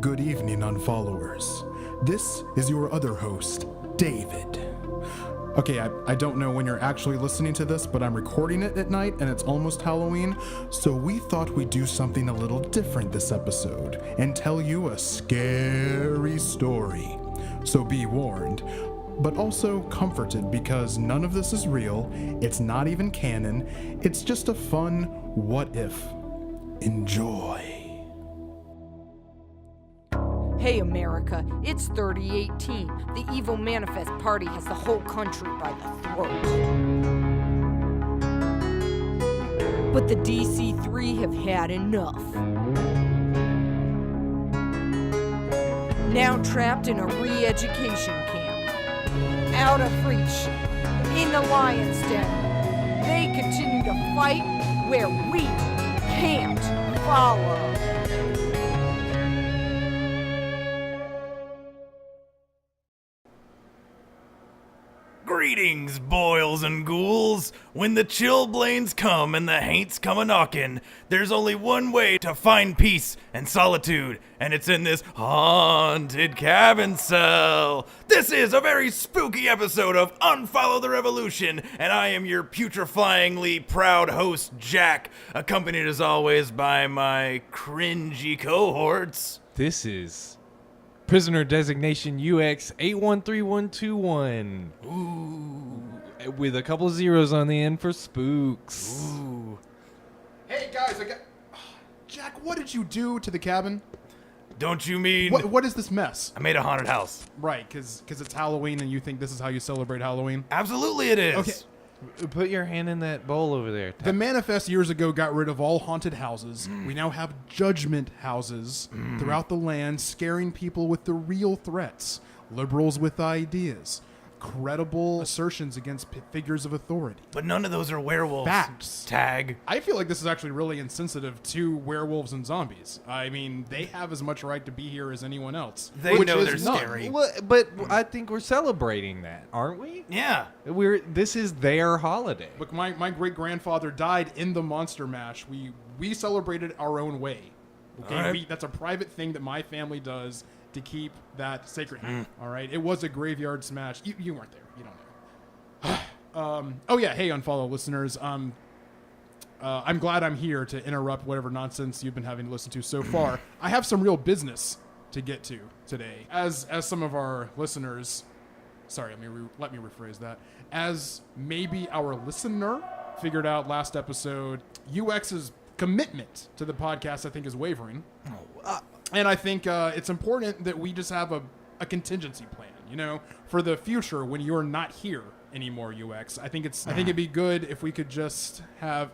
Good evening, Unfollowers. This is your other host, David. Okay, I don't know when you're actually listening to this, but I'm recording it at night and it's almost Halloween, so we thought we'd do something a little different this episode and tell you a scary story. So be warned, but also comforted because none of this is real, it's not even canon, it's just a fun what if. Enjoy. Hey America, it's 3018. The Evil Manifest Party has the whole country by the throat. But the DC-3 have had enough. Now trapped in a re-education camp. Out of reach. In the lion's den. They continue to fight where we can't follow. Greetings, boils and ghouls. When the chillblains come and the haints come a-knockin', there's only one way to find peace and solitude, and it's in this haunted cabin cell. This is a very spooky episode of Unfollow the Revolution, and I am your putrefyingly proud host, Jack, accompanied as always by my cringy cohorts. This is Prisoner Designation UX 813121. Ooh. With a couple zeros on the end for spooks. Ooh. Hey guys, Jack, what did you do to the cabin? Don't you mean... What is this mess? I made a haunted house. Right, because it's Halloween and you think this is how you celebrate Halloween? Absolutely it is. Okay. Put your hand in that bowl over there. The Manifest years ago got rid of all haunted houses. We now have judgment houses throughout the land, scaring people with the real threats. Liberals with ideas. Credible assertions against figures of authority. But none of those are werewolves. Facts. Tag. I feel like this is actually really insensitive to werewolves and zombies. I mean, they have as much right to be here as anyone else. They know they're none. scary. Well, but I think we're celebrating that, aren't we? Yeah. This is their holiday. Look, my great-grandfather died in the Monster Mash. We celebrated our own way. Okay, All right. That's a private thing that my family does to keep that sacred. All right, it was a graveyard smash. You weren't there. You don't know. Oh yeah, hey Unfollow listeners. I'm glad I'm here to interrupt whatever nonsense you've been having to listen to so far. I have some real business to get to today. As some of our listeners, sorry, let me rephrase that. As maybe our listener figured out last episode, UX's commitment to the podcast, I think, is wavering. And I think it's important that we just have a contingency plan, for the future when you're not here anymore, UX. I think it'd be good if we could just have,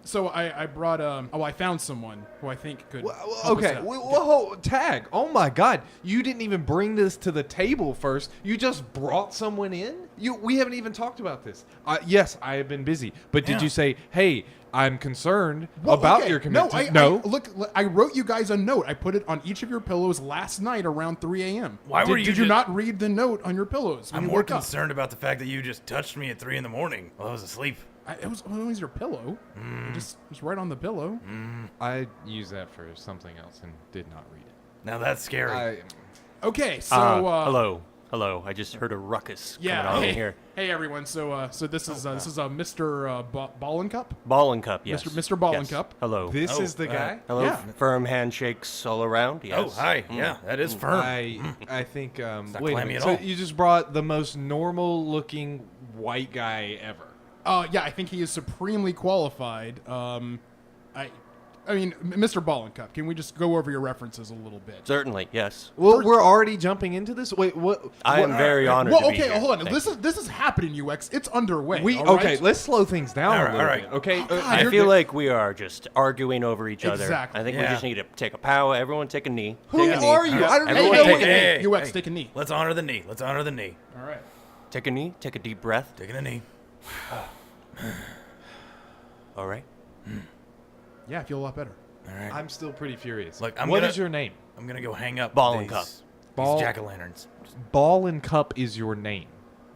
so I brought, I found someone who I think could help us out. Whoa, Tag. Oh my God. You didn't even bring this to the table first. You just brought someone in? We haven't even talked about this. Yes, I have been busy. But did you say, hey, I'm concerned about your commitment? No. Look, I wrote you guys a note. I put it on each of your pillows last night around 3 a.m. Did you not read the note on your pillows? I'm more concerned about the fact that you just touched me at 3 in the morning while I was asleep. It was your pillow. Just right on the pillow. I used that for something else and did not read it. Now that's scary. Okay, so Hello. I just heard a ruckus coming yeah. on in here. Hey everyone. So this is Mr. Ballincup. Ballincup, yes. Mr. Ballincup. Yes. Hello. This is the guy? Hello. Yeah. Firm handshakes all around. Yes. Oh, hi. Yeah, that is firm. I think. not Wait a clammy minute. at all. So you just brought the most normal-looking white guy ever. Yeah, I think he is supremely qualified. I mean, Mr. Ballincup, can we just go over your references a little bit? Certainly, yes. Well, we're already jumping into this. Wait, what? I am very honored to be here. Hold on. Thank This is happening, UX. It's underway. Okay, let's slow things down a little right. bit. Okay, I feel like we are just arguing over each other. Exactly. I think we just need to take a pow. Everyone take a knee. who Take a knee. are you? I don't Everyone know. take a knee. UX, take a knee. Let's honor the knee. All right. Take a knee. Take a deep breath. Taking a knee. All right. Yeah, I feel a lot better. All right. I'm still pretty furious. Look, What is your name? I'm going to go hang up Ballincup. these jack-o'-lanterns. Ballincup is your name.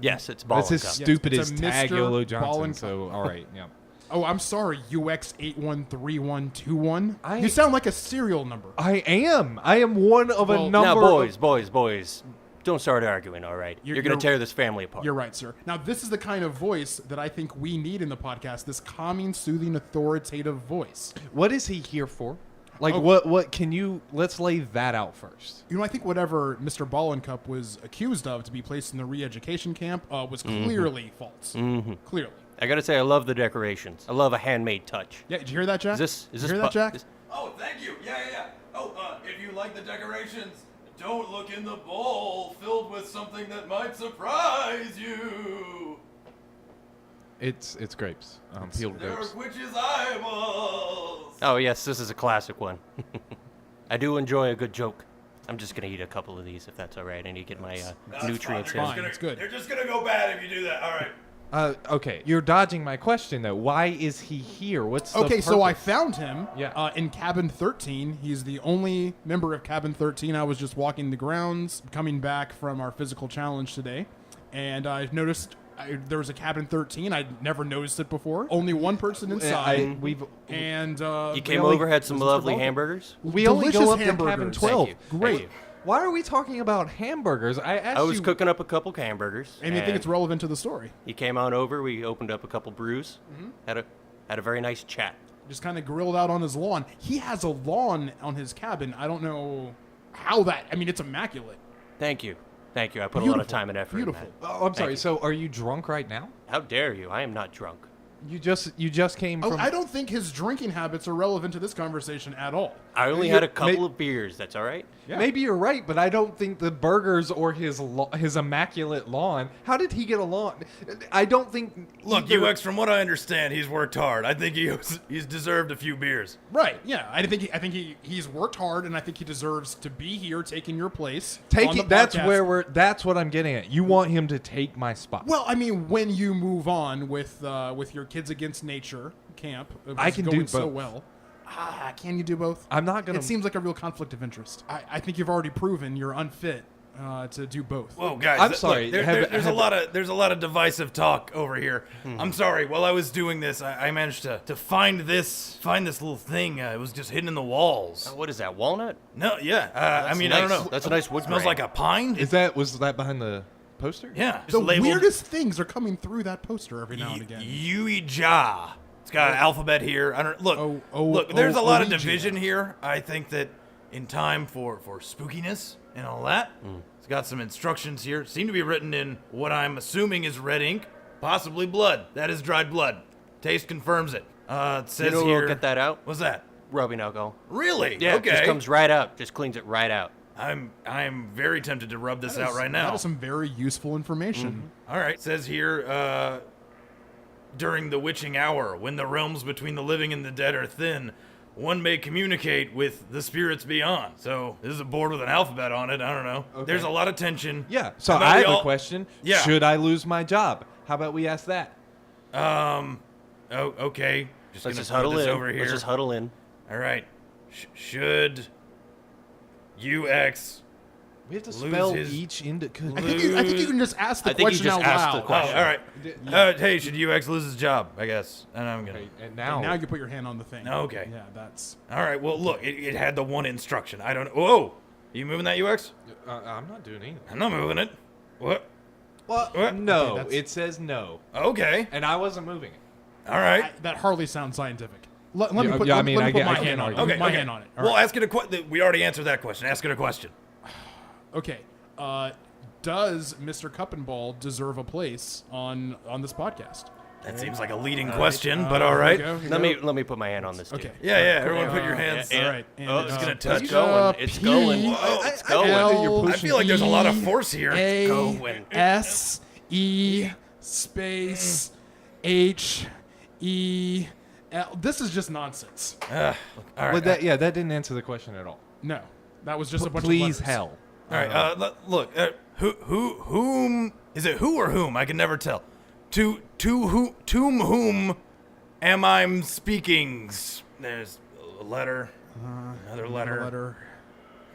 Yes, it's That's Ballincup. as stupid It's as a Tag Mr. Yolo Johnson. Ballincup. So, all right, yeah. Oh, I'm sorry, UX813121. I- You sound like a serial number. I am one of Well, a Now, number. of- boys, don't start arguing, all right? You're going to tear this family apart. You're right, sir. Now, this is the kind of voice that I think we need in the podcast, this calming, soothing, authoritative voice. What is he here for? Like, Oh. what can you, let's lay that out first. You know, I think whatever Mr. Ballincup was accused of to be placed in the re-education camp was clearly false. Clearly. I got to say, I love the decorations. I love a handmade touch. Yeah, did you hear that, Jack? Is this you hear that, Jack? Oh, thank you. Yeah. Oh, if you like the decorations, don't look in the bowl filled with something that might surprise you. It's grapes. Peeled There are grapes. witches' eyeballs. Oh, yes, this is a classic one. I do enjoy a good joke. I'm just going to eat a couple of these if that's all right. I need to get my nutrients in. fine. It's good. They're just gonna go bad if you do that. All right. Okay, you're dodging my question though. Why is he here? What's the Okay, so I purpose? found him Yeah. in Cabin 13. He's the only member of Cabin 13. I was just walking the grounds, coming back from our physical challenge today, and I noticed there was a Cabin 13. I'd never noticed it before. Only one person inside. And You came really- over, had some Mr. lovely Balkan. hamburgers. We only Delicious go up to cabin hamburgers. 12. Thank you. Great. Thank you. Why are we talking about hamburgers? I asked I was you. cooking up a couple hamburgers. And I think it's relevant to the story. You came on over. We opened up a couple brews. Mm-hmm. Had a very nice chat. Just kind of grilled out on his lawn. He has a lawn on his cabin. I don't know how that. I mean, it's immaculate. Thank you. I put a lot of Beautiful. time and effort Beautiful. in that. Oh, I'm sorry. you. So, are you drunk right now? How dare you? I am not drunk. You just came Oh, from. I don't think his drinking habits are relevant to this conversation at all. I only You- had a couple may- of beers. That's all right. Yeah. Maybe you're right, but I don't think the burgers or his immaculate lawn. How did he get a lawn? I don't think. Look, either- UX. From what I understand, he's worked hard. I think he's deserved a few beers. Right? Yeah. I think he's worked hard, and I think he deserves to be here, taking your place. Take on the it. That's podcast. where we're. That's what I'm getting at. You want him to take my spot. Well, I mean, when you move on with your Kids Against Nature camp, which I is can do going so both. well. Can you do both? I'm not gonna. It seems like a real conflict of interest. I think you've already proven you're unfit to do both. Whoa, guys! I'm look, sorry, there's a lot of divisive talk over here. I'm sorry. While I was doing this, I managed to find this little thing. It was just hidden in the walls. What is that? Walnut? No, yeah. I mean, nice. I don't know. That's a nice wood Smells grain. like a pine. Was that behind the poster? Yeah. The Just labeled weirdest things are coming through that poster every now and again. Yuija. It's got an alphabet here. I don't look. Oh, look, there's a lot of Ouija. division here. I think that in time for spookiness and all that, it's got some instructions here. Seem to be written in what I'm assuming is red ink, possibly blood. That is dried blood. Taste confirms it. It says You know here. here. Get that out. What's that? Rubbing alcohol. Really? Yeah, Okay. it just comes right out. Just cleans it right out. I'm very tempted to rub this That out is- right now. That is some very useful information. All right. It says here, during the witching hour, when the realms between the living and the dead are thin, one may communicate with the spirits beyond. So this is a board with an alphabet on it. I don't know. Okay. There's a lot of tension. Yeah. So How about I we have all- a question. Yeah. Should I lose my job? How about we ask that? Oh, okay. Let's gonna just put huddle this in. over here. Let's just huddle in. All right. Should UX? We have to Lose spell his- each into. I think you can just ask the I think you question just out asked the loud. question. Oh, all right. Hey, should UX lose his job? I guess. And I'm gonna. And now, Now you put your hand on the thing. Okay. Yeah, that's. All right. Well, look, it had the one instruction. I don't. Whoa. You moving that UX? I'm not doing anything. I'm not moving it. What? What? No, Okay, that's- it says no, Okay. and I wasn't moving it. All right. That hardly sounds scientific. Let me Yeah, put, yeah, I let me mean, I put get- my I can't hand on it. argue. Okay. My okay. hand on it. All Well, right. ask it a question. We already answered that question. Ask it a question. Okay. Does Mr. Cup and Ball deserve a place on this podcast? That seems like a leading question, but all right. Here we go. Let me put my hand on this. Okay. Too. Yeah, yeah. Everyone, put your hands. All right. And, Oh, it's gonna touch. It's going. It's going. Whoa. It's I going. get that you're I feel like there's a lot of force here. going. S E space H E L. This is just nonsense. All right. But that didn't answer the question at all. No, that was just a bunch Please, of letters. hell. All right. Look. Whom is it? Who or whom? I can never tell. To whom am I speaking? There's a letter. Another letter.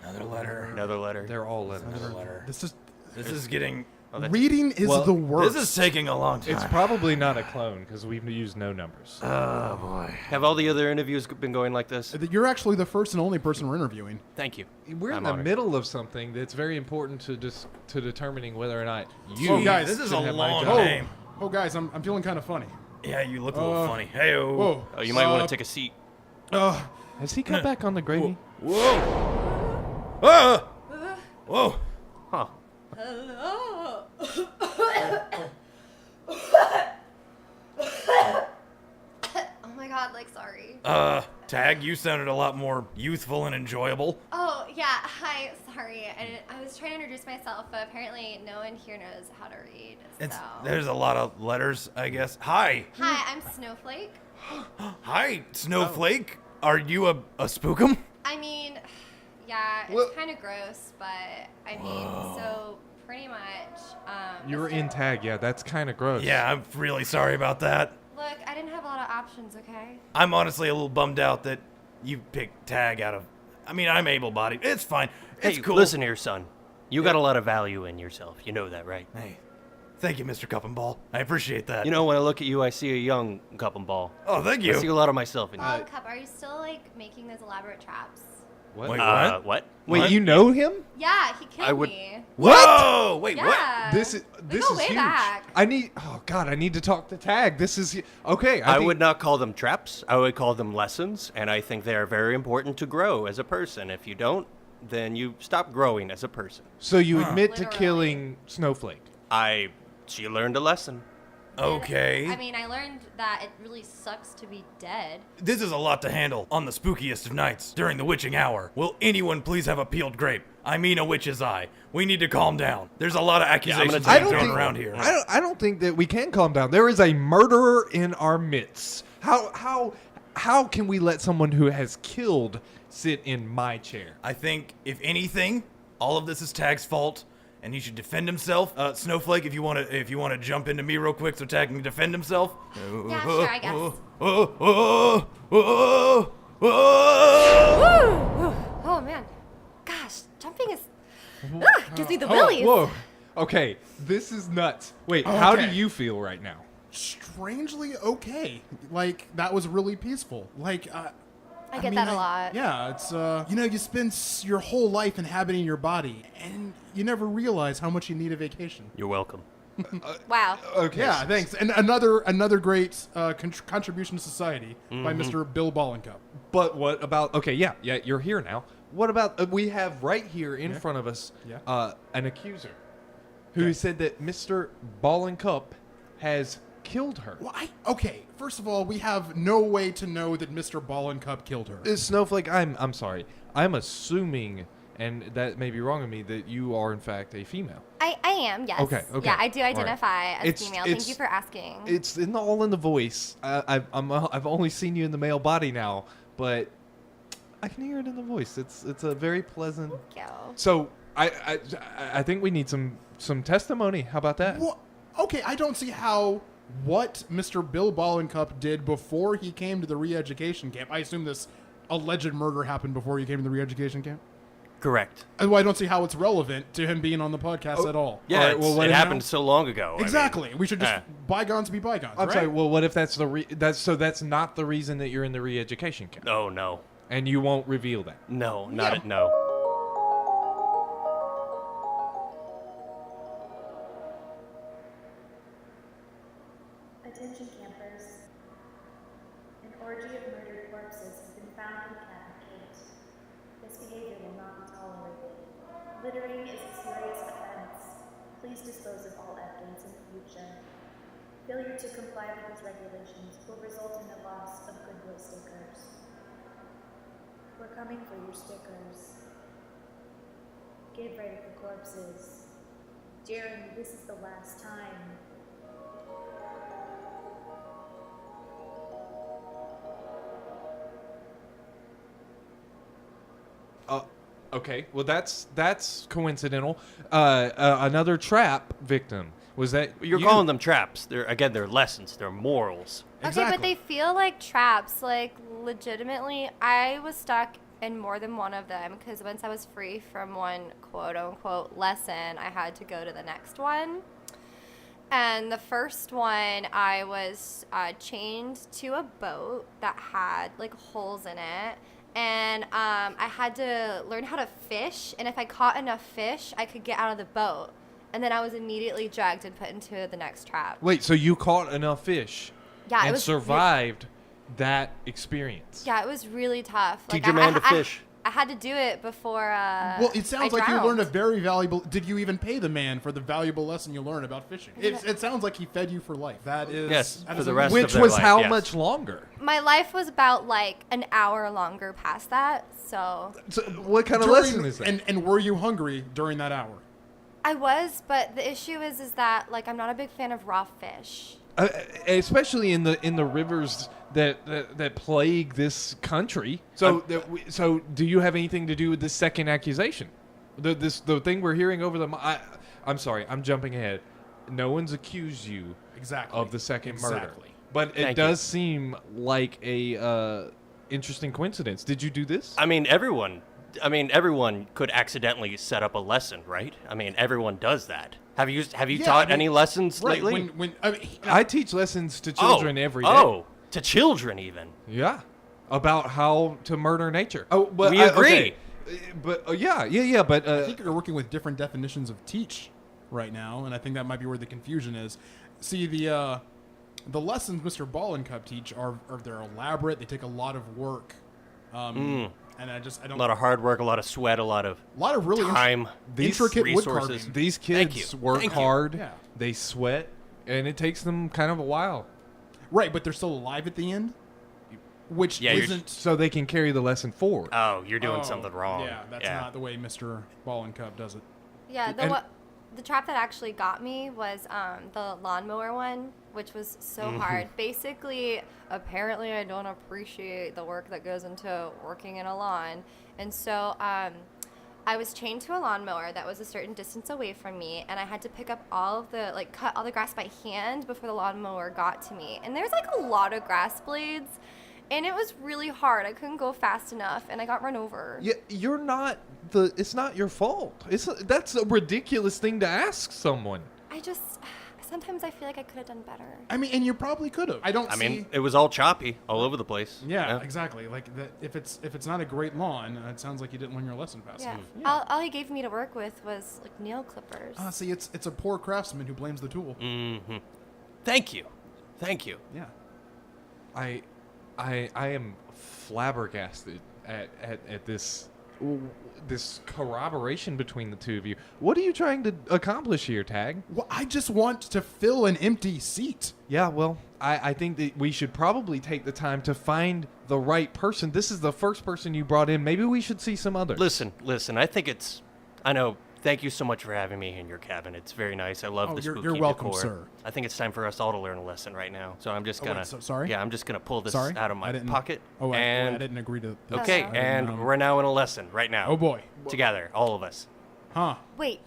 Another letter. Another letter. They're all letters. Another letter. This is This is getting Reading is Well, the worst. This is taking a long time. It's probably not a clone because we've used no numbers. Oh, boy. Have all the other interviews been going like this? You're actually the first and only person we're interviewing. Thank you. We're in I'm the honored. middle of something that's very important to determining whether or not you. Oh, guys, this is should a have my long job. name. Oh, guys, I'm feeling kind of funny. Yeah, you look a little funny. Hey, Whoa. Oh, you might want to take a seat. Has he cut back on the gravy? Whoa. Ah! Whoa. Huh. Hello. Oh my god, like, sorry. Tag, you sounded a lot more youthful and enjoyable. Oh, yeah, hi, sorry. I was trying to introduce myself, but apparently no one here knows how to read, so. There's a lot of letters, I guess. Hi. Hi, I'm Snowflake. Hi, Snowflake. Are you a spookum? I mean, yeah, it's Well- kind of gross, but I mean, so pretty much. You're Mr. in tag, yeah. That's kind of gross. Yeah, I'm really sorry about that. Look, I didn't have a lot of options, okay? I'm honestly a little bummed out that you picked Tag out of. I mean, I'm able-bodied. It's fine. It's Hey, cool. listen here, son. You got a lot of value in yourself. You know that, right? Hey, thank you, Mr. Cup and Ball. I appreciate that. You know, when I look at you, I see a young cup and ball. Oh, thank I see a you. lot of myself in you. Cup, are you still, like, making those elaborate traps? What? Wait, What? what? Wait, What? you know him? Yeah, he killed I would- me. Whoa! Wait, what? Yeah. This is We go way huge. back. I need. Oh God, I need to talk to Tag. This is okay. I think- would not call them traps. I would call them lessons, and I think they are very important to grow as a person. If you don't, then you stop growing as a person. So you admit to Literally. killing Snowflake? She learned a lesson. Okay. I mean, I learned that it really sucks to be dead. This is a lot to handle on the spookiest of nights during the witching hour. Will anyone please have a peeled grape? I mean a witch's eye. We need to calm down. There's a lot of accusations I being don't thrown think- around here. I don't think that we can calm down. There is a murderer in our midst. How can we let someone who has killed sit in my chair? I think, if anything, all of this is Tag's fault, and he should defend himself. Snowflake, if you want to jump into me real quick so Tag can defend himself. Yeah, sure, I guess. Oh man, gosh, jumping is gives me the willies. Whoa. Okay, this is nuts. Wait, how do Okay. you feel right now? Strangely okay. Like, that was really peaceful. Like, I get that a lot. Yeah, it's, you spend your whole life inhabiting your body, and you never realize how much you need a vacation. You're welcome. Wow. Okay. Yeah, thanks. And another great contribution to society by Mr. Bill Ballincup. But what about? Okay, yeah, you're here now. What about? We have right here in front of us an accuser who said that Mr. Ballincup has killed her. Well, okay, first of all, we have no way to know that Mr. Ballincup killed her. Snowflake, I'm sorry. I'm assuming, and that may be wrong of me, that you are in fact a female. I am, yes. Okay. Yeah, I do All right. identify as It's- female. it's- Thank you for asking. It's all in the voice. I've only seen you in the male body now, but I can hear it in the voice. It's a very pleasant. Thank you. So I think we need some testimony. How about that? Well, okay, I don't see how what Mr. Bill Ballincup did before he came to the re-education camp. I assume this alleged murder happened before he came to the re-education camp. Correct. And I don't see how it's relevant to him being on the podcast at all. Yeah, All right, well, what it if- happened so long ago. I mean, Exactly. We should just eh. bygones be bygones. I'm right? sorry. Well, what if that's that's not the reason that you're in the re-education camp, Oh, no. and you won't reveal that? No, not Yeah. it. No. Attention campers. An orgy of murdered corpses has been found in Cabin 8. This behavior will not be tolerated. Littering is a serious offense. Please dispose of all evidence in the future. Failure to comply with these regulations will result in the loss of goodwill stickers. We're coming for your stickers. Get ready for corpses. Jeremy, this is the last time. Okay. Well, that's coincidental. Another trap victim was that You're you? calling them traps. They're lessons. They're morals. Okay, Exactly. but they feel like traps. Like, legitimately, I was stuck in more than one of them because once I was free from one quote-unquote lesson, I had to go to the next one. And the first one, I was chained to a boat that had like holes in it. And I had to learn how to fish. And if I caught enough fish, I could get out of the boat. And then I was immediately dragged and put into the next trap. Wait, so you caught enough fish Yeah, it and was survived that experience? Yeah, it was really tough. Teach your man to fish. I had to do it before. Well, it sounds I like you drowned. learned a very valuable. Did you even pay the man for the valuable lesson you learned about fishing? It sounds like he fed you for life. That is Yes, that for is the amazing. rest Which of their was life, how yes. much longer? My life was about like an hour longer past that. So So what kind of During- lesson is that? And were you hungry during that hour? I was, but the issue is that like I'm not a big fan of raw fish. Especially in the rivers that plague this country. So so do you have anything to do with this second accusation? The thing we're hearing over I'm sorry, I'm jumping ahead. No one's accused you Exactly. of the second murder. Exactly. But it Thank you. does seem like a interesting coincidence. Did you do this? I mean, everyone could accidentally set up a lesson, right? I mean, everyone does that. Have you Yeah, taught I mean, any lessons Right. lately? When I mean, I teach lessons to children every day. Oh, to children even. Yeah. About how to murder nature. Oh, but We agree. okay. But yeah. But I think you're working with different definitions of teach right now, and I think that might be where the confusion is. See, the lessons Mr. Ballincup teach are they're elaborate. They take a lot of work, and I A lot of hard work, a lot of sweat, a lot of really time, intricate wood resources. carving. these Thank kids you. work Thank you. hard. Yeah. They sweat, and it takes them kind of a while, Right, but they're still alive at the end, which Yeah, you're- isn't. so they can carry the lesson forward. Oh, you're doing Oh, something wrong. Yeah, that's not the way Mr. Ballincup does it. Yeah, And- the trap that actually got me was the lawnmower one, which was so hard. Basically, apparently, I don't appreciate the work that goes into working in a lawn, and so I was chained to a lawnmower that was a certain distance away from me, and I had to pick up cut all the grass by hand before the lawnmower got to me. And there's like a lot of grass blades, and it was really hard. I couldn't go fast enough, and I got run over. Yeah, it's not your fault. That's a ridiculous thing to ask someone. Sometimes I feel like I could have done better. I mean, and you probably could have. I mean, it was all choppy, all over the place. Yeah, exactly. Like if it's not a great lawn, it sounds like you didn't learn your lesson fast Yeah. enough. All he gave me to work with was like nail clippers. See, it's a poor craftsman who blames the tool. Mm-hmm. Thank you. Yeah. I am flabbergasted at this corroboration between the two of you. What are you trying to accomplish here, Tag? Well, I just want to fill an empty seat. Yeah, well, I think that we should probably take the time to find the right person. This is the first person you brought in. Maybe we should see some others. Listen. I know. Thank you so much for having me in your cabin. It's very nice. I love the spooky you're welcome, decor. sir. I think it's time for us all to learn a lesson right now. So I'm just gonna. sorry? Yeah, I'm just gonna pull this Sorry? out of I my didn't- pocket. Oh, I and didn't agree to this. okay, I didn't, and we're now in a lesson right now. Oh boy. Together, all of us. Huh. Wait,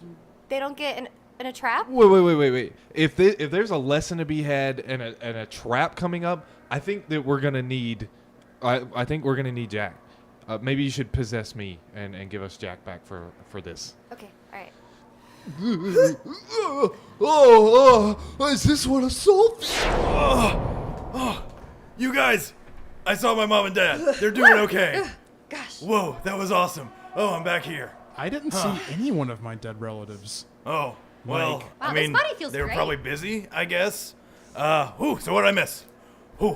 they don't get in a trap? Wait. If there's a lesson to be had and a trap coming up, I think that we're gonna need. I think we're gonna need Jack. Maybe you should possess me and give us Jack back for this. Okay, all right. Is this what assault? You guys, I saw my mom and dad. They're doing okay. Gosh. Whoa, that was awesome. Oh, I'm back here. I didn't see any one of my dead relatives. Oh, well, Like- I Wow, this mean, body feels they were great. probably busy, I guess. So what did I miss? We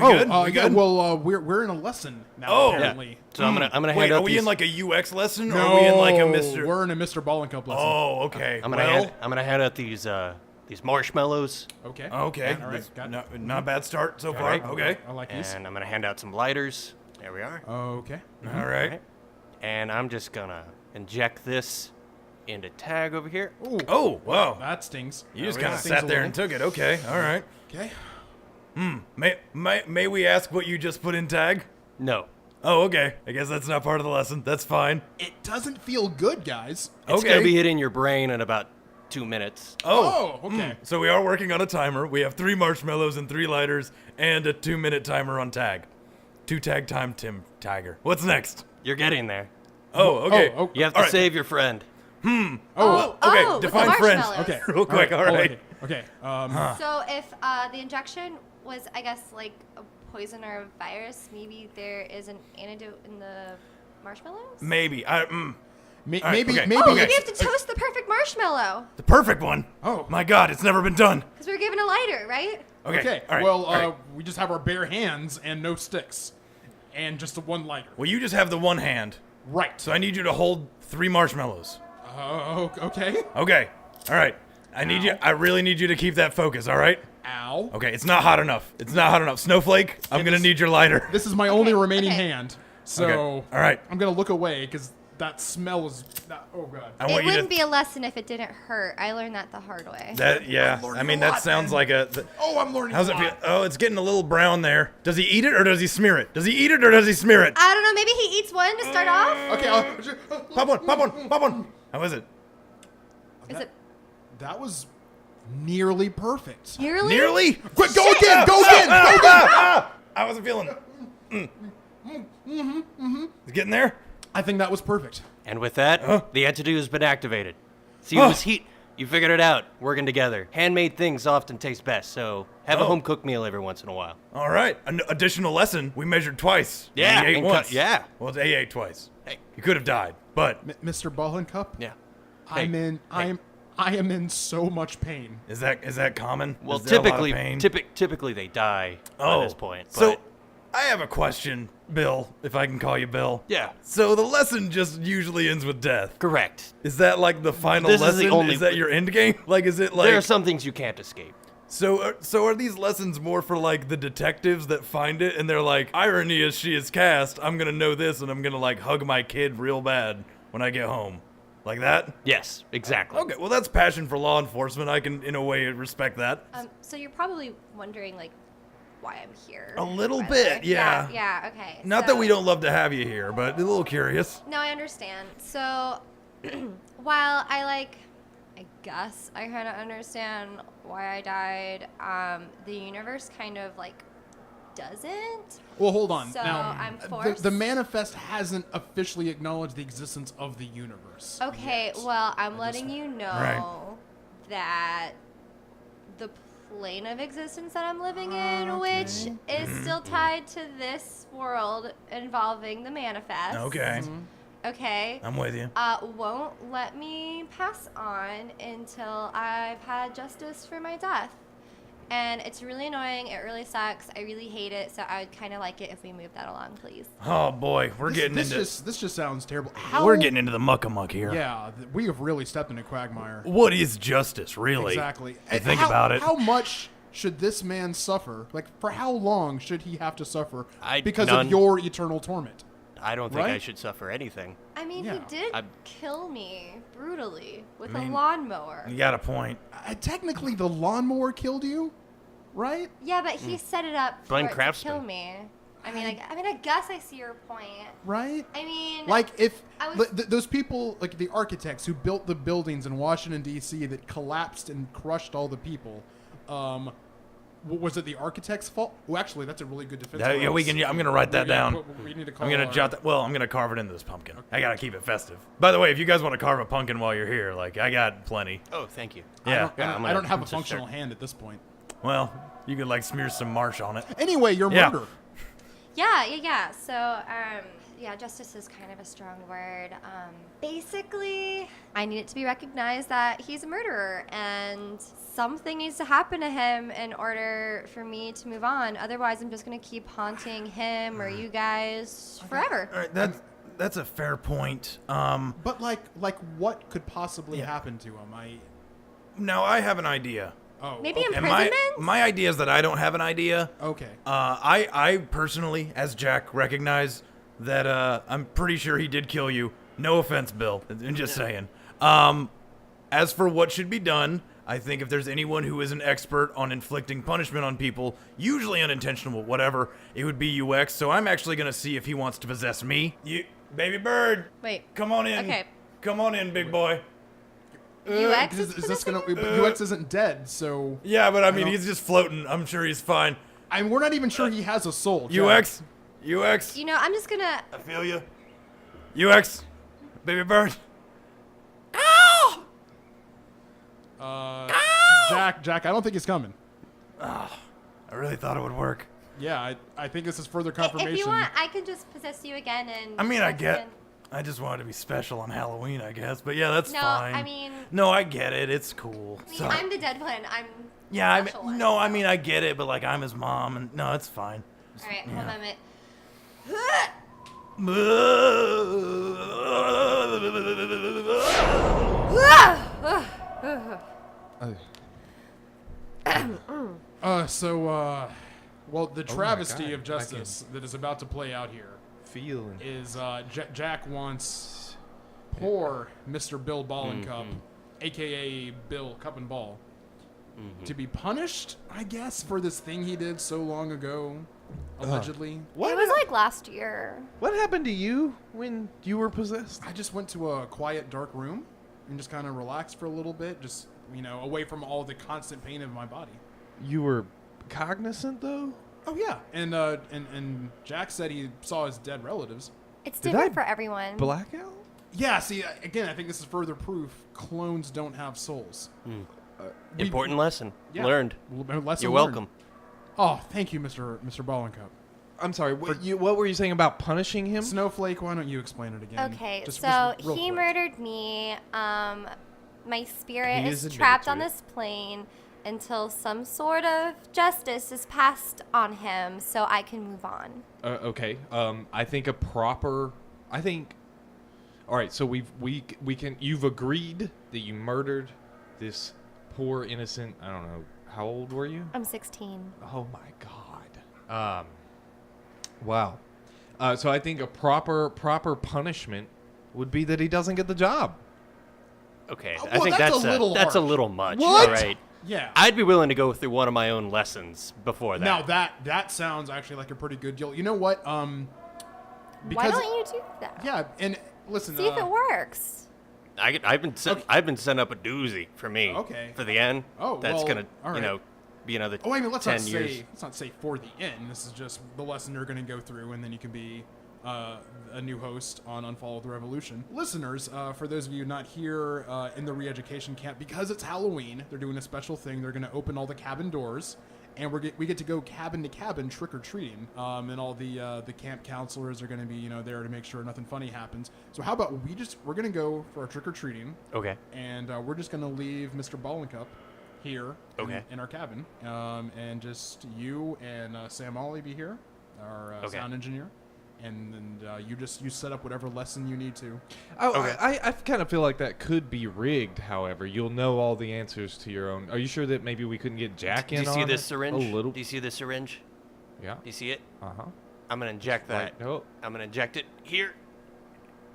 good? We yeah. good? Well, we're in a lesson now. Oh. Apparently. So I'm gonna hand Wait, out are we these. in like a UX lesson, or No, are we in like a Mr. We're in a Mr. Ballincup lesson. Oh, okay. I'm gonna hand out these marshmallows, Okay. Okay. All right. Got it. Not a bad start so far. right. Okay. I like these. and I'm gonna hand out some lighters. There we are. Okay. All right. And I'm just gonna inject this into Tag over here. Ooh, Oh, wow. that stings. You just That kind of stings sat a there little. and took it. Okay. All right. Okay. May we ask what you just put in Tag? No, Oh, okay. I guess that's not part of the lesson. That's fine. It doesn't feel good, guys. it's Okay. gonna be hitting your brain in about 2 minutes. Oh. Okay. So we are working on a timer. We have 3 marshmallows and 3 lighters and a 2-minute timer on Tag. 2-tag time Tim Tiger. What's next? You're getting there. Oh, okay. Oh, You have to All right. save your friend. Okay, with the define friends. marshmallows. Okay. Real quick, all right. Okay. So if the injection was, I guess, like a poison or a virus, maybe there is an antidote in the marshmallows? Maybe. Maybe, All right, okay. maybe. Oh, Okay. maybe you have to toast the perfect marshmallow. The perfect one. Oh. My God, it's never been done. Because we were given a lighter, right? Okay. Okay. All right. Well, all right. we just have our bare hands and no sticks, and just the one lighter. Well, you just have the one hand, Right. so I need you to hold 3 marshmallows. Okay. Okay. All right. I really need you to keep that focus. All right. Ow. Okay. It's not hot enough. It's not hot enough. Snowflake, I'm gonna need your lighter. This is my only remaining okay. hand, so Okay. All right. I'm gonna look away because that smell is. Oh god. I It want you wouldn't to. be a lesson if it didn't hurt. I learned that the hard way. That yeah. learning I mean, a that lot, sounds man. like a. Oh, I'm learning. How's a it feel? lot. Oh, it's getting a little brown there. Does he eat it or does he smear it? Does he eat it or does he smear it? I don't know. Maybe he eats one to start off. Okay. Pop one. Pop one. Pop one. How is it? Is it That was nearly perfect. nearly? Nearly. Quick, go again. Go again. Go again. I wasn't feeling it. It's getting there. I think that was perfect. And with that, the antidote has been activated. See, it was heat. You figured it out, working together. Handmade things often taste best, so have a home-cooked meal every once in a while. All right. An additional lesson. We measured twice. Yeah, He ate and once. yeah. Well, he ate twice. Hey, you could have died, but Mr. Ballincup, Yeah. I am in so much pain. is that common? Well, Is there a lot of typically, pain? typically they die by this point. So, but I have a question, Bill, if I can call you Bill. yeah, So the lesson just usually ends with death. correct. Is that like the final This is lesson? the only- Is that your end game? Like, is it like? There are some things you can't escape. So are these lessons more for like the detectives that find it and they're like, irony as she is cast, I'm gonna know this and I'm gonna like hug my kid real bad when I get home, like that? Yes, exactly. Okay, well that's passion for law enforcement. I can in a way respect that. So you're probably wondering, like, why I'm here. A little by the bit, way. yeah. Yeah, okay. Not that we don't love to have you here, but a little curious. No, I understand. So, while I guess I kind of understand why I died, the universe kind of, doesn't. Well, hold on. So, now, I'm the forced. manifest hasn't officially acknowledged the existence of the universe. Okay, yet. well, I'm letting you know Right. that the plane of existence that I'm living in, which is still tied to this world involving the manifest. Okay, Okay. I'm with you. Won't let me pass on until I've had justice for my death. And it's really annoying. It really sucks. I really hate it. So I would kind of like it if we move that along, please. Oh boy, This just sounds terrible. How, we're getting into the muck-a-muck here. Yeah, we have really stepped into quagmire. What is justice, really? Exactly. You And think how- about it. How much should this man suffer? Like, for how long should he have to suffer because none. of your eternal torment? I don't think I Right? should suffer anything. I mean, Yeah. he did I'm- kill me brutally with I mean, a lawnmower. You got a point. Technically, the lawnmower killed you, right? Yeah, but he set it up for Blind it to craftsman. kill me. I guess I see your point. Right? I mean, Like if I was- those people, like the architects who built the buildings in Washington D.C. that collapsed and crushed all the people, was it the architect's fault? Well, actually, that's a really good defense. Yeah, we can. I'm gonna write that down. We need to call I'm gonna our- jot that. Well, I'm gonna carve it into this pumpkin. I gotta keep it festive. By the way, if you guys want to carve a pumpkin while you're here, like I got plenty. Oh, thank you. Yeah. I don't have a just functional start- hand at this point. Well, you could like smear some marsh on it. Anyway, your Yeah. murder. Yeah. So, justice is kind of a strong word. Basically, I need it to be recognized that he's a murderer, and something needs to happen to him in order for me to move on. Otherwise, I'm just gonna keep haunting him or you guys forever. All right, that's a fair point. But like what could possibly happen to him? Now I have an idea. Oh, Maybe okay. And imprisonment. my idea is that I don't have an idea. Okay. I personally, as Jack, recognize that I'm pretty sure he did kill you. No offense, Bill. I'm just saying. As for what should be done, I think if there's anyone who is an expert on inflicting punishment on people, usually unintentional, whatever, it would be UX. So I'm actually gonna see if he wants to possess me. You, baby bird, Wait. come on in. Okay. Come on in, big boy. UX is this possessing gonna? him? But UX isn't dead, so Yeah, but I mean, don't- he's just floating. I'm sure he's fine. we're not even sure he has a soul. Jack. UX, UX. You know, I'm just gonna. I feel you. UX. Baby bird. Jack, I don't think he's coming. I really thought it would work. Yeah, I think this is further confirmation. If you want, I can just possess you again and. I mean, I get. and- I just wanted to be special on Halloween, I guess. But yeah, that's No, fine. I mean. No, I get it. It's cool. I mean, So- I'm the dead one. I'm. yeah, I the special mean, one, no, so. I mean, I get it. But like, I'm his mom, and no, it's fine. All right, one moment. Well, the travesty God, of justice that is about to play out here Feeling. is Jack wants poor Mr. Bill Ballincup, a.k.a. Bill Cup and Ball, to be punished, I guess, for this thing he did so long ago, allegedly. It was like last year. What happened to you when you were possessed? I just went to a quiet, dark room and just kind of relaxed for a little bit, just, away from all the constant pain of my body. You were cognizant, though? Oh, yeah. And Jack said he saw his dead relatives. It's Did different I for everyone. Blackout? Yeah, see, again, I think this is further proof clones don't have souls. Important lesson Yeah. learned. Lesson You're learned. welcome. Oh, thank you, Mr. Ballincup. I'm sorry, what were you saying about punishing him? Snowflake, why don't you explain it again? Okay, Just so real he quick. murdered me. My spirit He is is admitted trapped to on it. this plane until some sort of justice is passed on him so I can move on. Okay. I think all right, so we can you've agreed that you murdered this poor innocent, I don't know, how old were you? I'm 16. Oh my god. Wow. So I think a proper punishment would be that he doesn't get the job. Okay, Oh, I well, think that's that's a little that's a harsh. little much. What? All right. Yeah. I'd be willing to go through one of my own lessons before that. Now that sounds actually like a pretty good deal. You know what? Why Because don't you do that? yeah, and listen. See if it works. I've been sent up a doozy for me. Okay. For the end. Oh, that's well, gonna all right. be another Oh, I mean, let's 10 not years. say let's not say for the end. This is just the lesson you're going to go through, and then you can be a new host on Unfollow the Revolution. Listeners, for those of you not here in the re-education camp, because it's Halloween, they're doing a special thing. They're going to open all the cabin doors, and we get to go cabin to cabin trick or treating, and all the camp counselors are going to be there to make sure nothing funny happens. So how about we're going to go for our trick or treating, Okay. and we're just going to leave Mr. Ballincup here in our cabin, and just you and Sam Ollie be here, our sound engineer, and then you set up whatever lesson you need to. Oh, Okay. I kind of feel like that could be rigged. However, you'll know all the answers to your own. Are you sure that maybe we couldn't get Jack Do in you see on this it? syringe? A little. Do you see this syringe? Yeah. Do you see it? Uh-huh. I'm gonna inject that. Right. Oh. I'm gonna inject it here,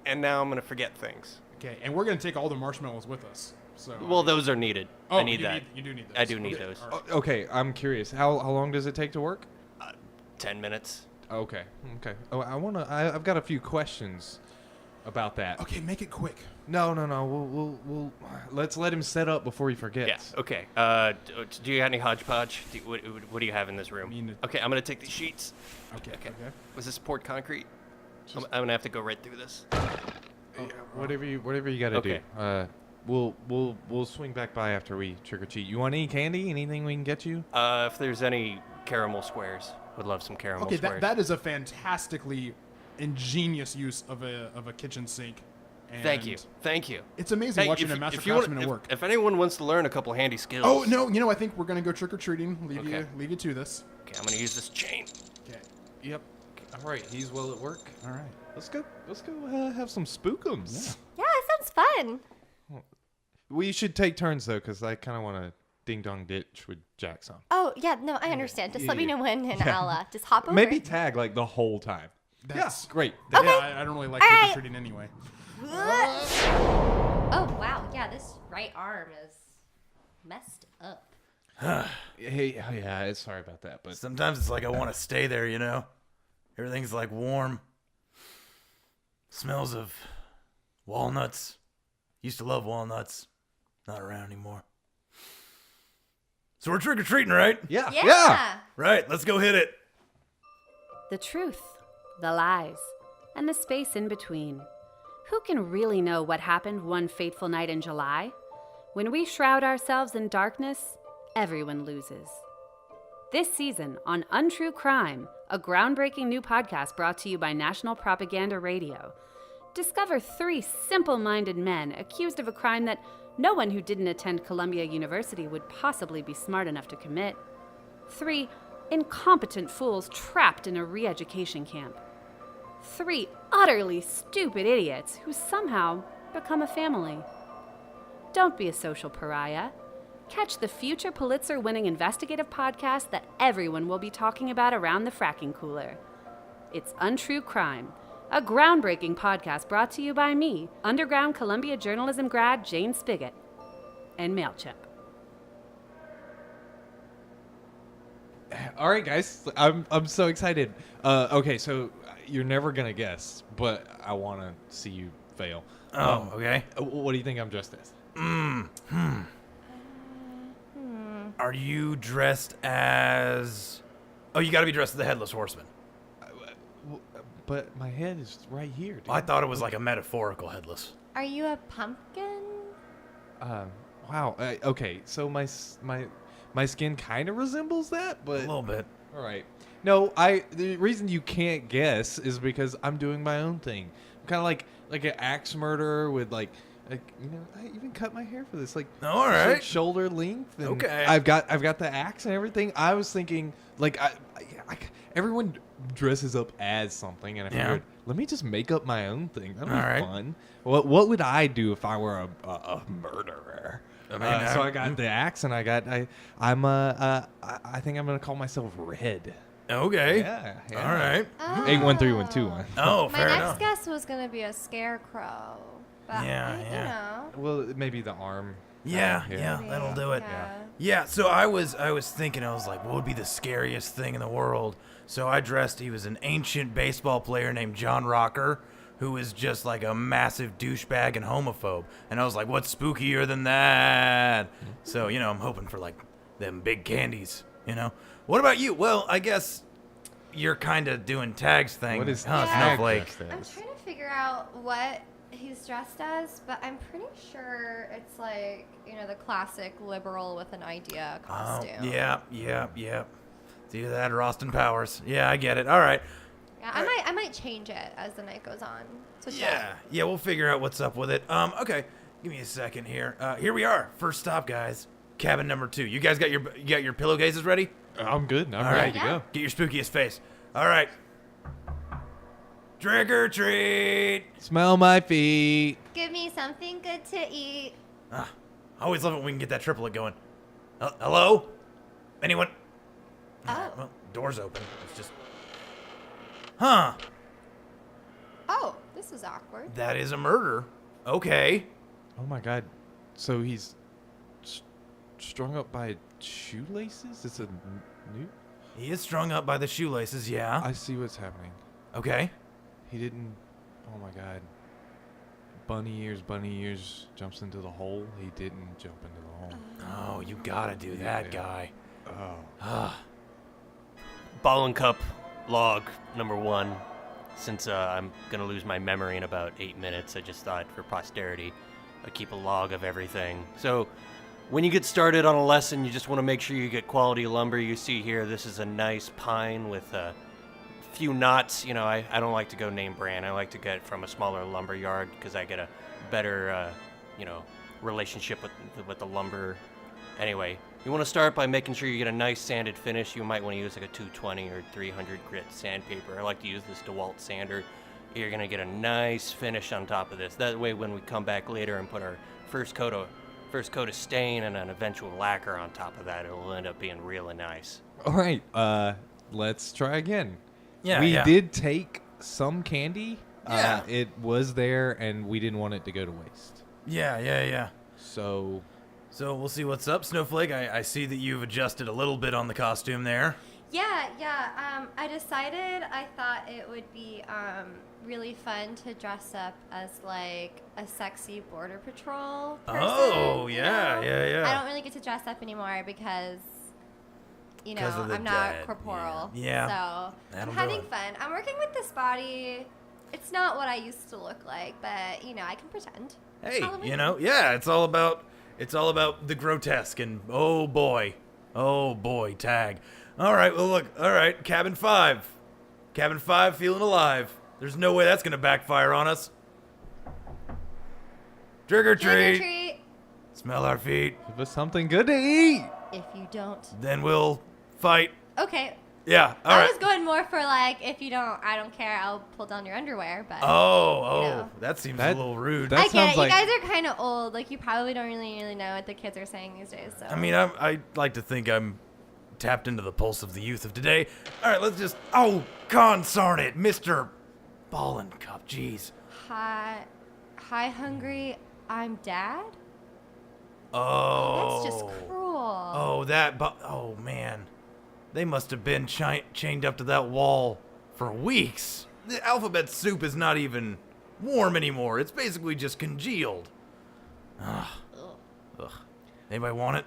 and now I'm gonna forget things. Okay, and we're gonna take all the marshmallows with us. So Well, those are needed. I need you that. you do need those. I do need Okay, those. all right. Okay, I'm curious. How long does it take to work? 10 minutes. Okay. Oh, I've got a few questions about that. Okay, make it quick. No. We'll let's let him set up before he forgets. Yeah. Okay. Do you got any hodgepodge? What do you have in this room? mean- Okay, I'm gonna take these sheets. Okay. Was this poured concrete? I'm gonna have to go right through this. Yeah, whatever you got to Okay. do. We'll swing back by after we trick or treat. You want any candy? Anything we can get you? If there's any caramel squares, would love some caramel Okay, squares. that is a fantastically ingenious use of a kitchen sink. And Thank you. It's amazing Hey, watching a master craftsman at work. If anyone wants to learn a couple handy skills. Oh no! I think we're gonna go trick or treating. Okay. Leave you to this. Okay, I'm gonna use this chain. Okay. Yep. All right, he's well at work. All right. Let's go have some spookums. Yeah, it sounds fun. We should take turns though, because I kind of want to ding dong ditch with Jack some. Oh, yeah, no, I understand. Just let me know when, and Yeah. I'll just hop over. Maybe tag like the whole time. That's Great. Yeah, I don't really like trick or treating anyway. Oh, wow. Yeah, this right arm is messed up. Hey, oh yeah, sorry about that, but Sometimes it's like I want to stay there, Everything's like warm. Smells of walnuts. Used to love walnuts. Not around anymore. So we're trick or treating, right? yeah. Yeah. Right, let's go hit it. The truth the lies, and the space in between. Who can really know what happened one fateful night in July? When we shroud ourselves in darkness, everyone loses. This season on Untrue Crime, a groundbreaking new podcast brought to you by National Propaganda Radio, discover 3 simple-minded men accused of a crime that no one who didn't attend Columbia University would possibly be smart enough to commit. 3 incompetent fools trapped in a re-education camp. 3 utterly stupid idiots who somehow become a family. Don't be a social pariah. Catch the future Pulitzer-winning investigative podcast that everyone will be talking about around the fracking cooler. It's Untrue Crime, a groundbreaking podcast brought to you by me, underground Columbia journalism grad Jane Spigot, and MailChimp. All right, guys, I'm so excited. Okay, so you're never gonna guess, but I want to see you fail. Okay. What do you think I'm dressed as? Are you dressed as... Oh, you gotta be dressed as the Headless Horseman. But my head is right here, dude. I thought it was like a metaphorical headless. Are you a pumpkin? Wow. Okay, so my skin kind of resembles that, but A little bit. all right. No, the reason you can't guess is because I'm doing my own thing. I'm kind of like an axe murderer with like I even cut my hair for this, like All right. shoulder length. And Okay. I've got the axe and everything. I was thinking like everyone dresses up as something, and I Yeah. figured let me just make up my own thing. That'd be All right. fun. What would I do if I were a murderer? I mean, So I got the axe, and I think I'm gonna call myself Red. Okay. Yeah. All right. 813121. Oh, My fair next enough. guess was gonna be a scarecrow. But Yeah, you yeah. know. Well, maybe the arm. Yeah, Yeah. yeah, that'll do it. Yeah. Yeah, so I was thinking, I was like, what would be the scariest thing in the world? So I dressed, he was an ancient baseball player named John Rocker, who is just like a massive douchebag and homophobe. And I was like, what's spookier than that? So, I'm hoping for like them big candies, What about you? Well, I guess you're kind of doing Tag's thing. What is huh, Tag Snowflake? dressed I'm as? trying to figure out what he's dressed as, but I'm pretty sure it's like, the classic liberal with an idea Oh, costume. yeah. It's either that or Austin Powers. Yeah, I get it. All right. Yeah, I might change it as the night goes on. Switch it up. Yeah, we'll figure out what's up with it. Okay, give me a second here. Here we are. First stop, guys. Cabin number 2. You guys got your pillowcases ready? I'm good. I'm All ready right. to go. Get your spookiest face. All right. Trick or treat. Smell my feet. Give me something good to eat. I always love it when we can get that triplet going. Hello? Anyone? Oh. Well, door's open. It's just... Huh. Oh, this is awkward. That is a murder. Okay. Oh my god. So he's strung up by shoelaces? It's a new... He is strung up by the shoelaces, yeah. I see what's happening. Okay. He didn't... Oh my god. Bunny ears jumps into the hole. He didn't jump into the hole. Oh, you gotta do that, Yeah. guy. Oh. Ballincup log number 1. Since I'm going to lose my memory in about 8 minutes, I just thought for posterity I'd keep a log of everything. So when you get started on a lesson, you just want to make sure you get quality lumber. You see here, this is a nice pine with a few knots. I don't like to go name brand. I like to get it from a smaller lumber yard because I get a better, relationship with the lumber. Anyway, you want to start by making sure you get a nice sanded finish. You might want to use like a 220 or 300 grit sandpaper. I like to use this DeWalt sander. You're going to get a nice finish on top of this. That way when we come back later and put our first coat of stain and an eventual lacquer on top of that, it'll end up being really nice. All right. Let's try again. Yeah, we yeah. did take some candy. Yeah. It was there, and we didn't want it to go to waste. Yeah. So... So we'll see what's up, Snowflake. I see that you've adjusted a little bit on the costume there. Yeah. I decided I thought it would be really fun to dress up as like a sexy border patrol person. Oh, you yeah, know? yeah. I don't really get to dress up anymore because you know, 'Cause of the I'm not dead, corporeal. yeah. So That'll I'm do having it. fun. I'm working with this body. It's not what I used to look like, but you know, I can pretend. It's Hey, Halloween. you know, yeah, it's all about the grotesque and oh boy, tag. All right, well look, all right, cabin 5 feeling alive. There's no way that's gonna backfire on us. Trick or Trick or treat. treat. Smell our feet, Give us something good to eat. If you don't. then we'll fight. Okay. Yeah, all I right. was going more for like, if you don't, I don't care. I'll pull down your underwear. But Oh, you know. that seems That- a little rude. that I get sounds it. like- You guys are kind of old. Like you probably don't really know what the kids are saying these days. So I mean, I like to think I'm tapped into the pulse of the youth of today. All right, let's just. Oh, consarn it, Mr. Ballincup. Jeez. hi, hungry. I'm dad. Oh. That's just cruel. Oh, oh man, they must have been chained up to that wall for weeks. The alphabet soup is not even warm anymore. It's basically just congealed. Ugh. Anybody want it?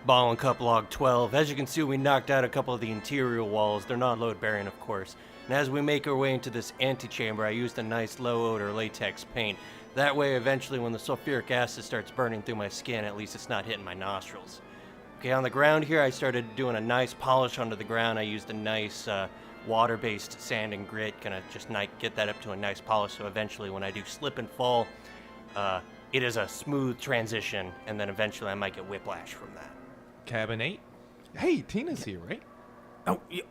Ballincup log 12. As you can see, we knocked out a couple of the interior walls. They're not load bearing, of course. And as we make our way into this antechamber, I used a nice low odor latex paint. That way, eventually, when the sulfuric acid starts burning through my skin, at least it's not hitting my nostrils. Okay, on the ground here, I started doing a nice polish onto the ground. I used a nice water-based sand and grit, gonna just get that up to a nice polish. So eventually, when I do slip and fall, it is a smooth transition, and then eventually I might get whiplash from that. Cabin 8. Hey, Tina's here, right? Oh, yeah.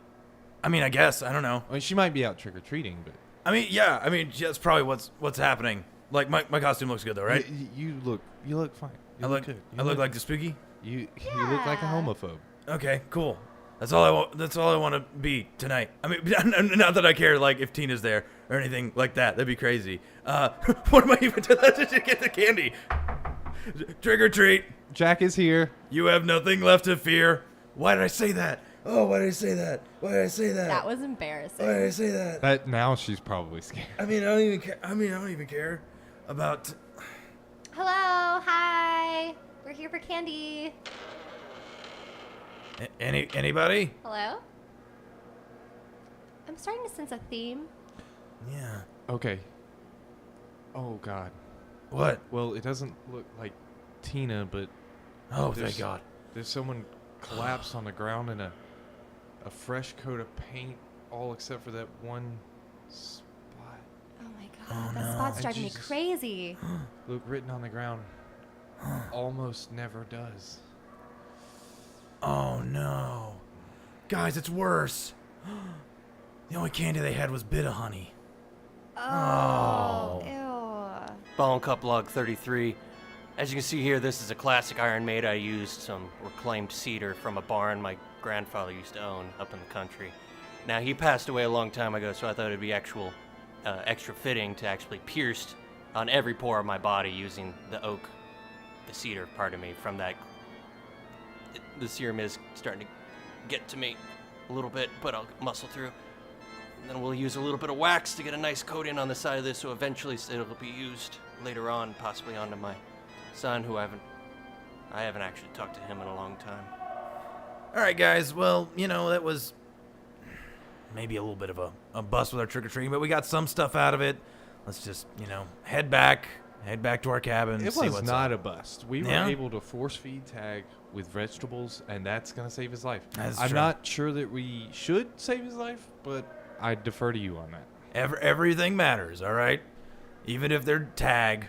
I mean, I guess I don't know. I mean, she might be out trick or treating, but I mean, yeah. I mean, that's probably what's happening. Like my costume looks good though, right? You look fine. You I look good. I look like the spooky. You look like a homophobe. Okay, cool. That's all I want. That's all I want to be tonight. I mean, not that I care like if Tina's there or anything like that. That'd be crazy. What am I even doing? Let's just get the candy. Trick or treat. Jack is here. You have nothing left to fear. Why did I say that? Oh, why did I say that? Why did I say that? That was embarrassing. Why did I say that? That now she's probably scared. I mean, I don't even care. I don't even care about. Hello, hi. We're here for candy. Anybody? Hello? I'm starting to sense a theme. Yeah. Okay. Oh God. What? Well, it doesn't look like Tina, but Oh, there's- thank God. There's someone collapsed on the ground in a fresh coat of paint, all except for that one spot. Oh my god, that spot's driving me Jesus. crazy. Look, written on the ground. Almost never does. Oh no. Guys, it's worse. The only candy they had was bit of honey. Oh, ew. Ballincup log 33. As you can see here, this is a classic Iron Maid. I used some reclaimed cedar from a barn my grandfather used to own up in the country. Now, he passed away a long time ago, so I thought it'd be extra fitting to actually pierce on every pore of my body using the oak, the cedar, pardon me, from that. The serum is starting to get to me a little bit, but I'll muscle through. And then we'll use a little bit of wax to get a nice coat in on the side of this, so eventually it'll be used later on, possibly onto my son, who I haven't actually talked to him in a long time. All right, guys. Well, that was maybe a little bit of a bust with our trick-or-treating, but we got some stuff out of it. Let's just, head back to our cabin. It see was what's not up. a bust. We Yeah? were able to force feed Tag with vegetables, and that's going to save his life. That's I'm true. not sure that we should save his life, but I defer to you on that. Everything matters, all right? Even if they're Tag,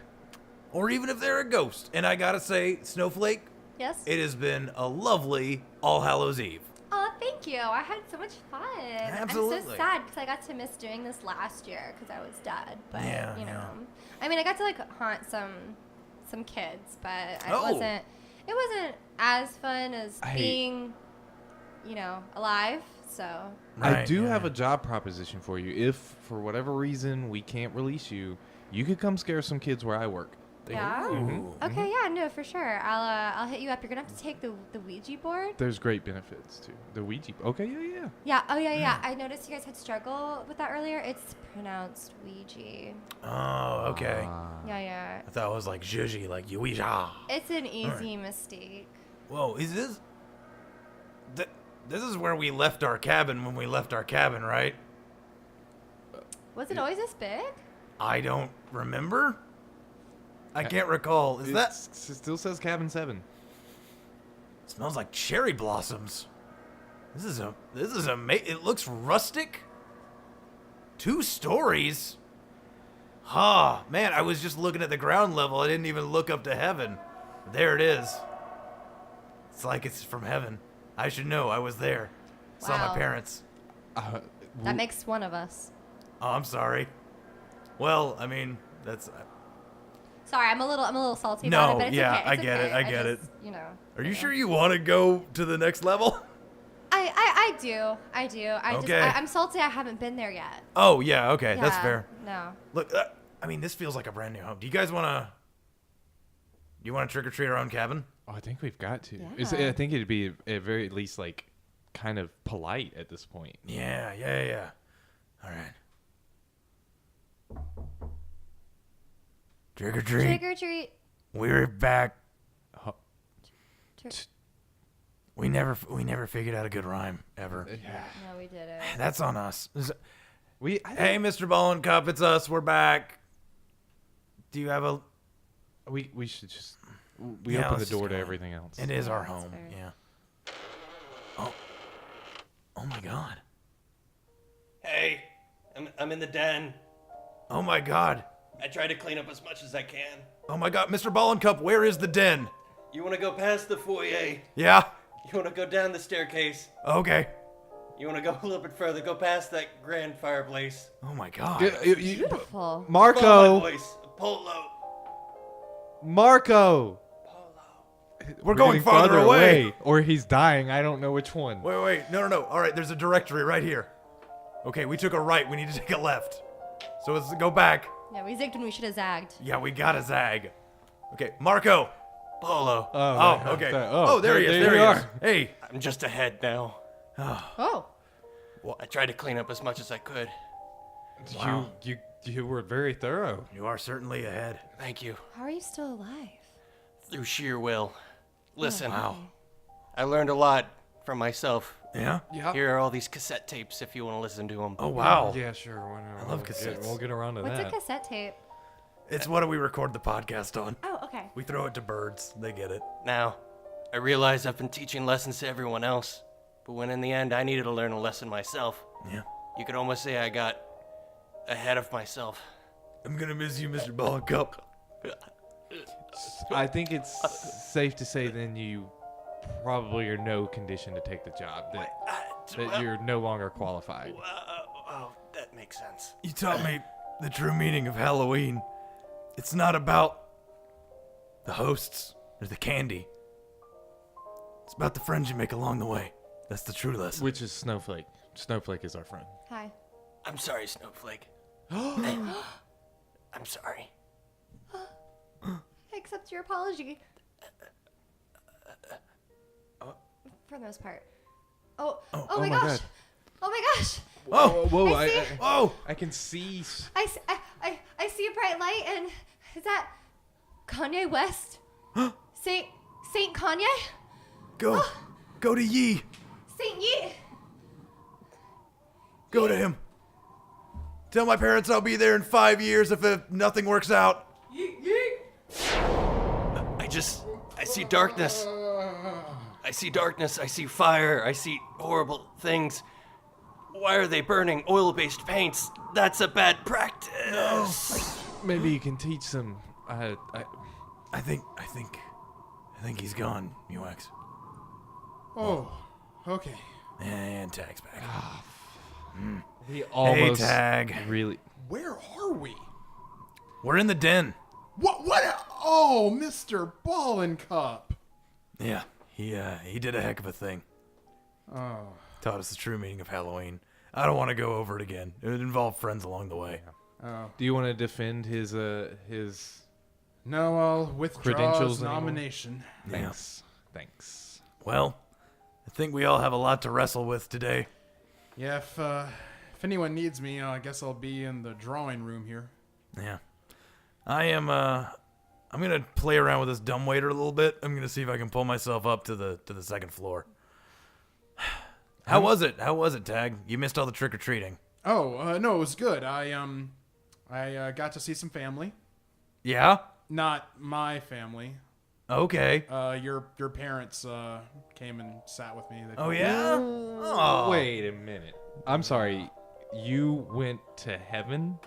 or even if they're a ghost. And I gotta say, Snowflake, Yes? it has been a lovely All Hallows Eve. Oh, thank you. I had so much fun. I'm Absolutely. so sad because I got to miss doing this last year because I was dead. But, Yeah, you know. yeah. I mean, I got to, haunt some kids, but Oh. it wasn't as fun as Hey. being, alive. So, I Right, do yeah. have a job proposition for you. If, for whatever reason, we can't release you, you could come scare some kids where I work. yeah. Ooh. Okay, yeah, no, for sure. I'll hit you up. You're gonna have to take the Ouija board. There's great benefits, too. The Ouija. Okay, yeah. Yeah. Oh yeah. I noticed you guys had struggle with that earlier. It's pronounced Ouija. Oh, okay. Yeah. I thought it was like zhuzhi, like Ouija. It's an easy mistake. Whoa, is this? This is where we left our cabin when we left our cabin, right? Was it always this big? I don't remember. I can't recall. Is that... It still says cabin 7. Smells like cherry blossoms. This is amazing. It looks rustic. 2 stories. Man, I was just looking at the ground level. I didn't even look up to heaven. There it is. It's like it's from heaven. I should know. I was there. Saw my Wow. parents. That makes one of us. Oh, I'm sorry. Well, I mean, that's... Sorry, I'm a little salty No, about it, but it's yeah, okay. I It's get okay. it, I get it. just, You know. Are you sure you want to go to the next level? I do. Okay. I'm salty I haven't been there yet. Oh, yeah, okay. That's Yeah, fair. No. Look, I mean, this feels like a brand new home. Do you guys want to... You want to trick-or-treat our own cabin? Oh, I think we've got to. Yeah. I think it'd be at very least like kind of polite at this point. Yeah. All right. Trick or treat. Trick or treat. We're back. Trick. We never figured out a good rhyme ever. No, we didn't. That's on us. Hey, Hey, Mr. Ballincup, it's us. We're back. Do you have a? we should just we Yeah, open the let's door just to go. everything else. It is our that's home. fair. Yeah. Oh my God. Hey, I'm in the den. Oh my God. I try to clean up as much as I can. Oh my God, Mr. Ballincup, where is the den? You want to go past the foyer? Yeah. You want to go down the staircase? Okay. You want to go a little bit further? Go past that grand fireplace. Oh my God. Beautiful. Follow my Marco, voice. Polo. Marco. We're going getting farther away. or he's dying. I don't know which one. Wait. No. All right, there's a directory right here. Okay, we took a right. We need to take a left. So let's go back. Yeah, we zigged when we should have zagged. Yeah, we gotta zag. Okay, Marco. Polo. Oh, okay. sorry. Oh, there he is. There you he are. is. Hey. I'm just ahead now. Oh. I tried to clean up as much as I could. Wow. You were very thorough. You are certainly ahead. Thank you. How are you still alive? Through sheer will. Listen. Wow. I learned a lot from myself. Yeah? Yeah. Here are all these cassette tapes if you want to listen to them. Oh, wow. Yeah, sure. Whatever. I love cassettes. We'll get around to What's that. a cassette tape? It's what do we record the podcast on? Oh, okay. We throw it to birds. They get it. Now, I realize I've been teaching lessons to everyone else, but when in the end I needed to learn a lesson myself, Yeah. you could almost say I got ahead of myself. I'm gonna miss you, Mr. Ballincup. I think it's safe to say then you probably are no condition to take the job. That you're no longer qualified. Oh, that makes sense. You taught me the true meaning of Halloween. It's not about the hosts or the candy. It's about the friends you make along the way. That's the true lesson. Which is Snowflake. Snowflake is our friend. Hi. I'm sorry, Snowflake. I'm sorry. I accept your apology. For the most part. Oh my my gosh. God. Oh my gosh. Oh! I see. Oh! I can see. I see a bright light, and is that Kanye West? Saint Kanye? Go to Yee. Saint Yi? Go to him. Tell my parents I'll be there in 5 years if nothing works out. I see darkness. I see darkness. I see fire. I see horrible things. Why are they burning oil-based paints? That's a bad practice. Maybe you can teach them. I think he's gone, Muex. Oh, okay. And Tag's back. He almost Tag. really. Where are we? We're in the den. What? Oh, Mr. Ballincup. Yeah, he did a heck of a thing. Oh. Taught us the true meaning of Halloween. I don't want to go over it again. It would involve friends along the way. Oh. Do you want to defend his? No, I'll withdraw Credentials his anymore? nomination. Thanks. Well, I think we all have a lot to wrestle with today. Yeah, if anyone needs me, I guess I'll be in the drawing room here. Yeah. I'm gonna play around with this dumbwaiter a little bit. I'm gonna see if I can pull myself up to the second floor. How was it? How was it, Tag? You missed all the trick-or-treating. Oh, no, it was good. I got to see some family. Yeah? Not my family. Okay. Your parents came and sat with me. Oh, yeah? Oh. Wait a minute. I'm sorry. You went to heaven?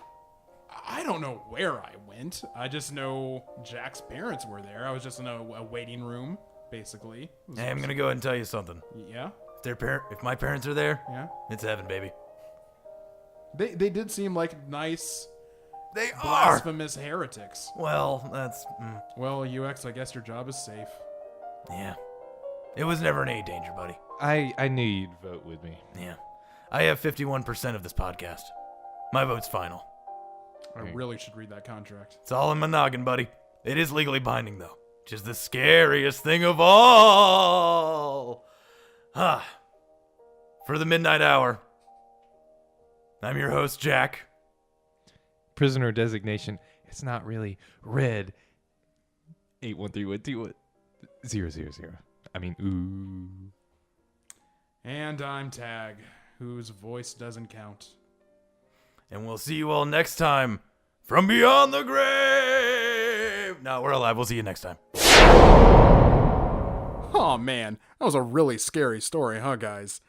I don't know where I went. I just know Jack's parents were there. I was just in a waiting room, basically. Hey, I'm going to go ahead and tell you something. Yeah? If my parents are there, Yeah? it's heaven, baby. They did seem like nice, They are! blasphemous heretics. Well, that's... Well, UX, I guess your job is safe. yeah. It was never in any danger, buddy. I knew you'd vote with me. Yeah. I have 51% of this podcast. My vote's final. I really should read that contract. It's all in my noggin, buddy. It is legally binding, though, which is the scariest thing of all. For the midnight hour, I'm your host, Jack. Prisoner designation. It's not really red. 813121000. I mean, ooh. And I'm Tag, whose voice doesn't count. And we'll see you all next time from beyond the grave. No, we're alive. We'll see you next time. Oh man, that was a really scary story, huh, guys?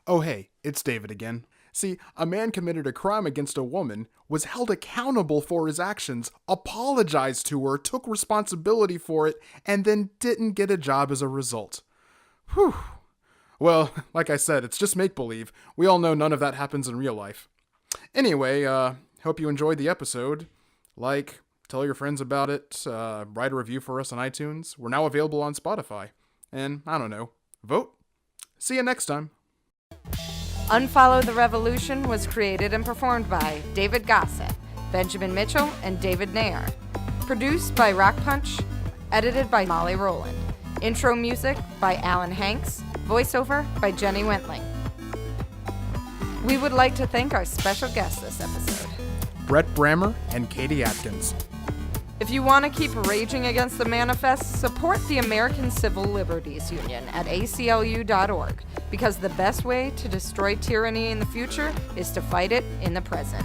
Oh hey, it's David again. See, a man committed a crime against a woman, was held accountable for his actions, apologized to her, took responsibility for it, and then didn't get a job as a result. Whew. Well, like I said, it's just make-believe. We all know none of that happens in real life. Anyway, hope you enjoyed the episode. Like, tell your friends about it, write a review for us on iTunes. We're now available on Spotify. And, I don't know, vote. See you next time. Unfollow the Revolution was created and performed by David Gossett, Benjamin Mitchell, and David Nair. Produced by Rock Punch. Edited by Molly Rowland. Intro music by Alan Hanks. Voiceover by Jenny Wentling. We would like to thank our special guests this episode, Brett Brammer and Katie Atkins. If you want to keep raging against the manifest, support the American Civil Liberties Union at aclu.org, because the best way to destroy tyranny in the future is to fight it in the present.